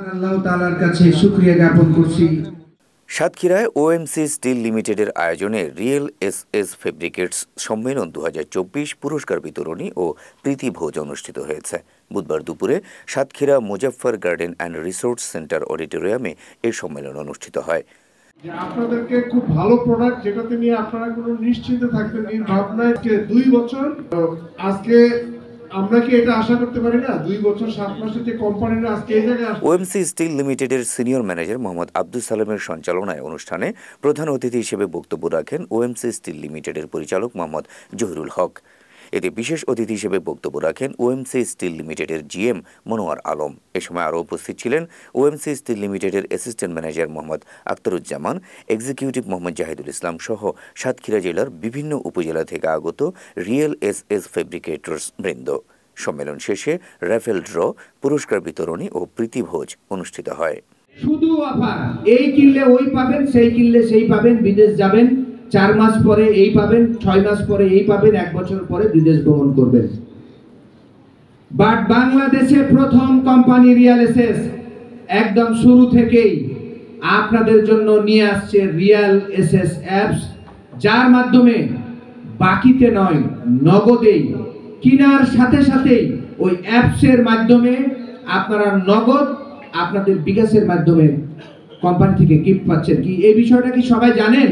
আল্লাহ তাআলার কাছে শুকরিয়া জ্ঞাপন করছি। সাতক্ষীরায় ওএমসি স্টিল লিমিটেডের আয়োজনে রিয়েল এসএস ফেব্রিকেটস সম্মেলন 2024 পুরস্কার বিতরণী ও প্রীতিভোজ অনুষ্ঠিত হয়েছে। বুধবার দুপুরে Satkhira Muzaffar garden and resort centre অডিটোরিয়ামে এই সম্মেলন অনুষ্ঠিত হয়। আপনাদেরকে খুব ভালো প্রোডাক্ট যেটাতে নিয়ে আপনারা কোনো নিশ্চিন্তে থাকবেন নির্ভাবনায় 2 বছর আজকে আমরা কি এটা আশা করতে পারি না 2 বছর 7 মাসের যে কোম্পানিরা আজকে এই জায়গায় ওএমসি স্টিল লিমিটেডের সিনিয়র ম্যানেজার মোহাম্মদ আব্দুল সালামের সঞ্চালনায় অনুষ্ঠানে প্রধান অতিথি হিসেবে বক্তব্য রাখেন ওএমসি স্টিল লিমিটেডের পরিচালক মোহাম্মদ জহিরুল হক। এতে বিশেষ অতিথি হিসেবে বক্তব্য রাখেন ওএমসি স্টিল লিমিটেডের জিএম মনোয়ার আলম। এ সময় আরও উপস্থিত ছিলেন ওএমসি স্টিল লিমিটেডের assistant manager Mohammad Akhtaruzzaman, executive Mohammad Zahidul Islam সহ সাতক্ষীরা জেলার বিভিন্ন উপজেলা থেকে আগত রিয়েল এসএস ফেব্রিকেটর্স বৃন্দ। সম্মেলন শেষে র্যাফেল ড্র, পুরস্কার বিতরণী ও প্রীতিভোজ অনুষ্ঠিত হয়। শুধু অফার, এই কিনলে ওই পাবেন, সেই কিনলে সেই পাবেন, বিদেশ যাবেন 4 মাস পরে এই পাবেন, 6 মাস পরে এই পাবেন, 1 বছর পরে বিদেশ ভ্রমণ করবেন। বাট বাংলাদেশে প্রথম কোম্পানি রিয়েল এসএস একদম শুরু থেকেই আপনাদের জন্য নিয়ে আসছে রিয়েল এসএস অ্যাপস, যার মাধ্যমে বাকিতে নয় নগদেই কিনার সাথে সাথেই ওই অ্যাপসের মাধ্যমে আপনারা নগদ আপনাদের বিকাশের মাধ্যমে কোম্পানি থেকে গিফট পাচ্ছেন। কি এই বিষয়টা কি সবাই জানেন?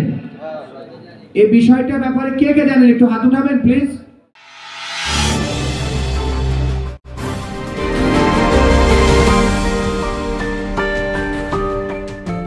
এই বিষয়টার ব্যাপারে কে কে জানেন একটু হাত উঠাবেন প্লিজ।